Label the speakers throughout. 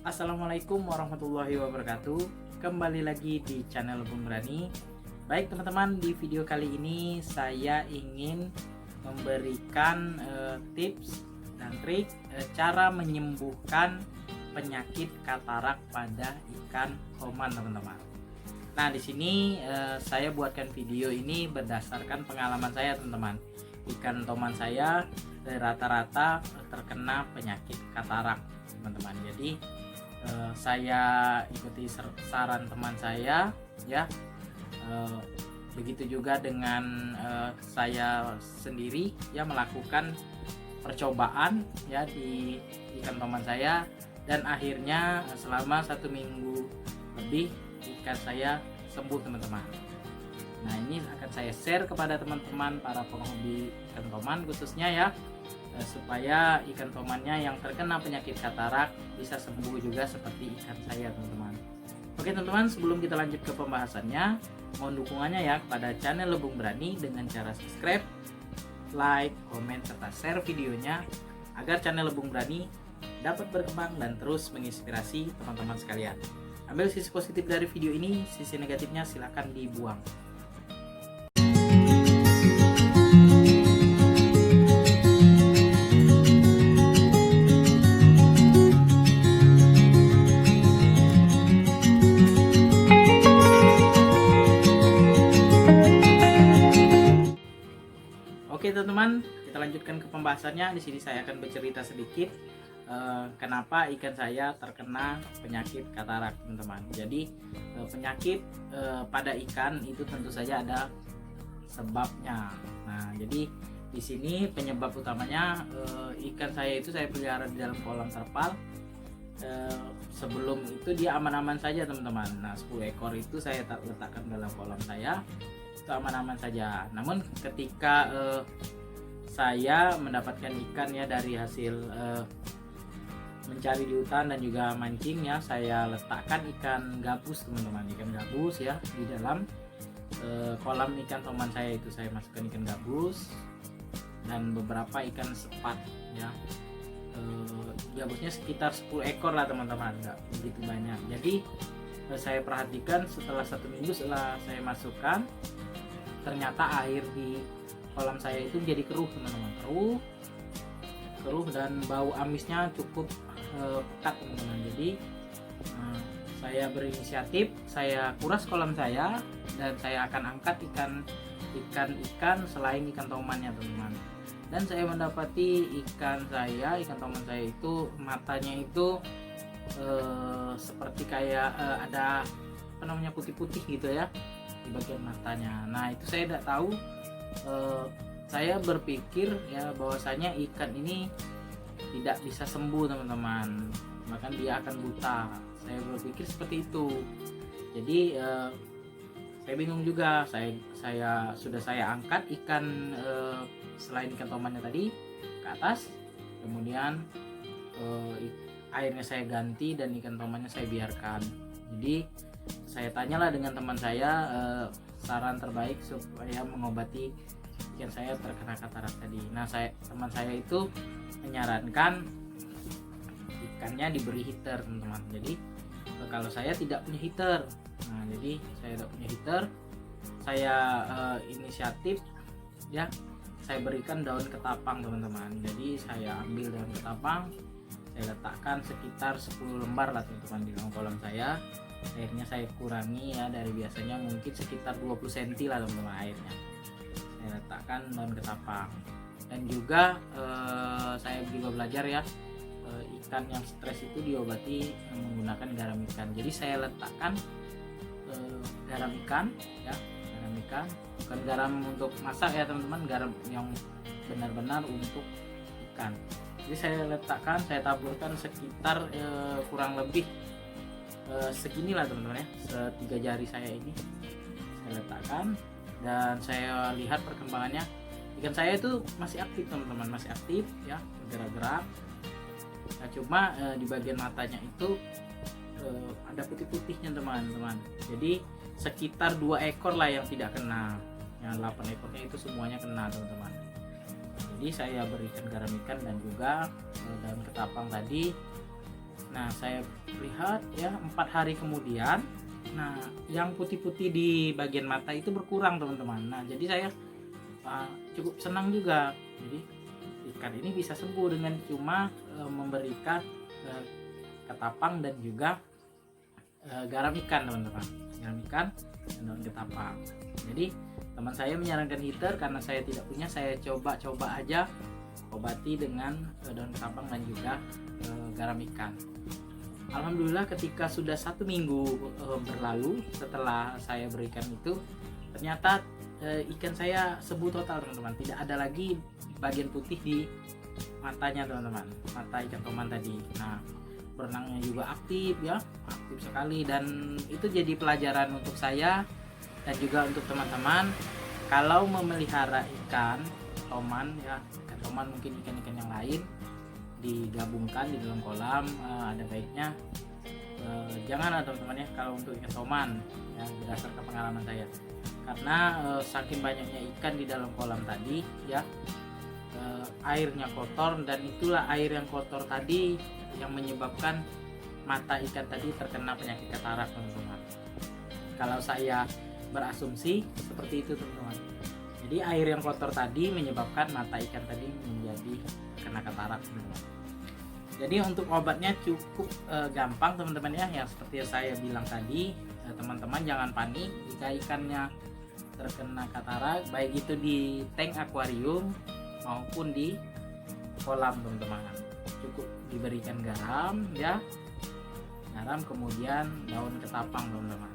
Speaker 1: Assalamualaikum warahmatullahi wabarakatuh. Kembali lagi di channel Bung Rani. Baik teman-teman, di video kali ini saya ingin memberikan tips dan trik cara menyembuhkan penyakit katarak pada ikan toman teman-teman. Nah, di sini saya buatkan video ini berdasarkan pengalaman saya teman-teman. Ikan toman saya rata-rata terkena penyakit katarak teman-teman. Jadi saya ikuti saran teman saya ya. Begitu juga dengan saya sendiri ya, melakukan percobaan ya di ikan toman saya, dan akhirnya selama 1 minggu lebih ikan saya sembuh teman-teman. Nah, ini akan saya share kepada teman-teman para penghobi ikan toman khususnya ya, supaya ikan tomannya yang terkena penyakit katarak bisa sembuh juga seperti ikan saya teman-teman. Oke teman-teman, sebelum kita lanjut ke pembahasannya, mohon dukungannya ya kepada channel Lebung Berani dengan cara subscribe, like, komen, serta share videonya agar channel Lebung Berani dapat berkembang dan terus menginspirasi teman-teman sekalian. Ambil sisi positif dari video ini, sisi negatifnya silahkan dibuang. Oke teman-teman, kita lanjutkan ke pembahasannya. Di sini saya akan bercerita sedikit kenapa ikan saya terkena penyakit katarak teman-teman. Jadi penyakit pada ikan itu tentu saja ada sebabnya. Nah, jadi di sini penyebab utamanya ikan saya itu saya pelihara di dalam kolam terpal. Sebelum itu dia aman-aman saja teman-teman. Nah, 10 ekor itu saya letakkan dalam kolam saya, itu aman-aman saja. Namun ketika saya mendapatkan ikan ya dari hasil mencari di hutan dan juga mancing ya, saya letakkan ikan gabus teman-teman, ikan gabus ya di dalam kolam ikan toman saya. Itu saya masukkan ikan gabus dan beberapa ikan sepat ya. Gabusnya sekitar 10 ekor lah teman-teman, nggak begitu banyak. Jadi saya perhatikan setelah 1 minggu setelah saya masukkan, ternyata air di kolam saya itu jadi keruh teman-teman, keruh dan bau amisnya cukup pekat teman-teman. Jadi saya berinisiatif, saya kuras kolam saya dan saya akan angkat ikan selain ikan tomannya teman-teman. Dan saya mendapati ikan toman saya itu matanya itu seperti kayak ada apa namanya, putih-putih gitu ya di bagian matanya. Nah, itu saya tidak tahu. Saya berpikir ya bahwasanya ikan ini tidak bisa sembuh teman-teman, bahkan dia akan buta. Saya berpikir seperti itu. Jadi saya bingung juga. Saya angkat ikan selain ikan tomannya tadi ke atas, kemudian airnya saya ganti dan ikan tomannya saya biarkan. Jadi saya tanyalah dengan teman saya saran terbaik supaya mengobati ikan saya terkena katarak tadi. Nah, teman saya itu menyarankan ikannya diberi heater teman-teman. Jadi kalau saya tidak punya heater, nah jadi saya tidak punya heater, saya inisiatif ya, saya berikan daun ketapang teman-teman. Jadi saya ambil daun ketapang, saya letakkan sekitar 10 lembar lah teman-teman di dalam kolam saya. Airnya saya kurangi ya, dari biasanya mungkin sekitar 20 cm lah teman-teman airnya. Saya letakkan daun ketapang. Dan juga saya juga belajar ya, ikan yang stres itu diobati menggunakan garam ikan. Jadi saya letakkan garam ikan ya, garam ikan, bukan garam untuk masak ya teman-teman, garam yang benar-benar untuk ikan. Jadi saya letakkan, saya taburkan sekitar kurang lebih segini lah teman-teman ya, setiga jari saya ini saya letakkan, dan saya lihat perkembangannya. Ikan saya itu masih aktif teman-teman, masih aktif ya, bergerak-gerak. Nah, cuma di bagian matanya itu ada putih-putihnya teman-teman. Jadi sekitar 2 ekor lah yang tidak kena, yang 8 ekornya itu semuanya kena teman-teman. Jadi saya berikan garam ikan dan juga daun ketapang tadi. Nah, saya lihat ya 4 hari kemudian, nah yang putih-putih di bagian mata itu berkurang teman-teman. Nah, jadi saya cukup senang juga. Jadi ikan ini bisa sembuh dengan cuma memberikan ketapang dan juga garam ikan teman-teman, garam ikan dan daun ketapang. Jadi teman saya menyarankan heater, karena saya tidak punya, saya coba aja obati dengan daun ketapang dan juga garam ikan. Alhamdulillah ketika sudah 1 minggu berlalu setelah saya berikan itu, ternyata ikan saya sembuh total teman-teman. Tidak ada lagi bagian putih di matanya teman-teman, mata ikan toman tadi. Nah, berenangnya juga aktif ya, aktif sekali, dan itu jadi pelajaran untuk saya dan juga untuk teman-teman. Kalau memelihara ikan toman ya, ikan toman mungkin ikan-ikan yang lain digabungkan di dalam kolam, ada baiknya jangan teman-teman ya kalau untuk ikan toman ya, berdasarkan pengalaman saya, karena saking banyaknya ikan di dalam kolam tadi ya, airnya kotor, dan itulah air yang kotor tadi yang menyebabkan mata ikan tadi terkena penyakit katarak teman-teman. Kalau saya berasumsi seperti itu teman-teman. Jadi air yang kotor tadi menyebabkan mata ikan tadi menjadi kena katarak teman-teman. Jadi untuk obatnya cukup gampang teman-teman ya, yang seperti saya bilang tadi, teman-teman jangan panik jika ikannya terkena katarak, baik itu di tank akuarium maupun di kolam teman-teman. Cukup diberikan garam ya, garam kemudian daun ketapang teman-teman.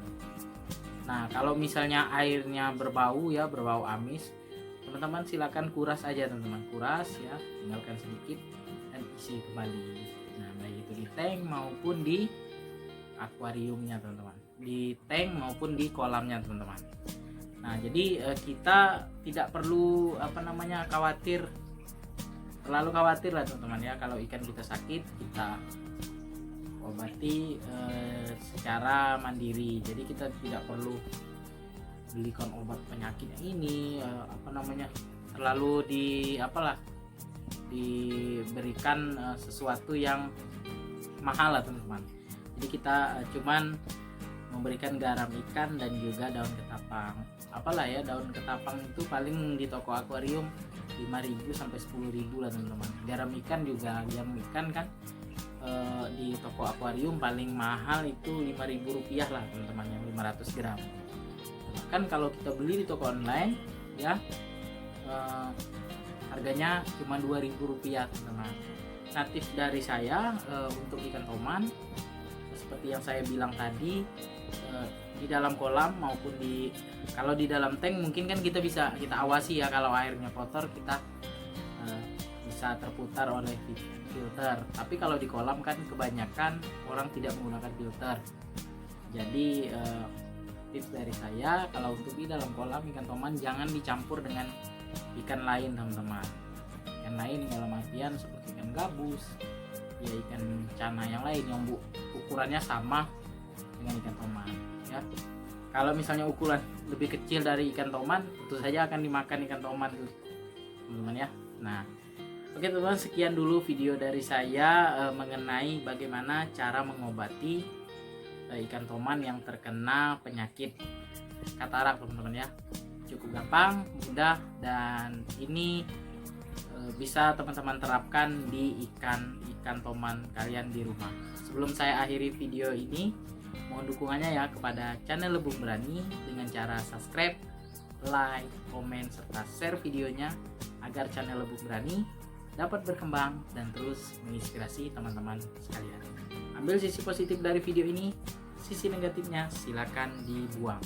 Speaker 1: Nah, kalau misalnya airnya berbau ya, berbau amis, teman-teman silakan kuras aja teman-teman, kuras ya, tinggalkan sedikit dan isi kembali. Nah, baik itu di tank maupun di akuariumnya teman-teman, di tank maupun di kolamnya teman-teman. Nah, jadi kita tidak perlu terlalu khawatir lah teman-teman ya, kalau ikan kita sakit kita obati secara mandiri. Jadi kita tidak perlu belikan obat penyakit ini terlalu diberikan sesuatu yang mahal lah teman-teman. Jadi kita cuman memberikan garam ikan dan juga daun ketapang. Daun ketapang itu paling di toko akuarium 5.000 sampai 10.000 lah teman-teman. Garam ikan kan di toko akuarium paling mahal itu 5.000 rupiah lah teman-teman, yang 500 gram. Bahkan kalau kita beli di toko online ya, harganya cuma 2.000 rupiah teman-teman. Nah, tips dari saya untuk ikan toman seperti yang saya bilang tadi, di dalam kolam maupun kalau di dalam tank mungkin kan kita awasi ya, kalau airnya kotor kita bisa terputar oleh filter. Tapi kalau di kolam kan kebanyakan orang tidak menggunakan filter. Jadi tips dari saya, kalau untuk di dalam kolam ikan toman jangan dicampur dengan ikan lain teman-teman. Ikan lain dalam artian seperti ikan gabus ya, ikan cana yang lain yang ukurannya sama dengan ikan toman ya. Kalau misalnya ukuran lebih kecil dari ikan toman, tentu saja akan dimakan ikan toman teman-teman ya. Nah, oke teman-teman, sekian dulu video dari saya mengenai bagaimana cara mengobati ikan toman yang terkena penyakit katarak teman-teman ya. Cukup gampang, mudah, dan ini bisa teman-teman terapkan di ikan toman kalian di rumah. Sebelum saya akhiri video ini, mohon dukungannya ya kepada channel Lebung Berani dengan cara subscribe, like, komen, serta share videonya agar channel Lebung Berani dapat berkembang dan terus menginspirasi teman-teman sekalian. Ambil sisi positif dari video ini, sisi negatifnya silakan dibuang.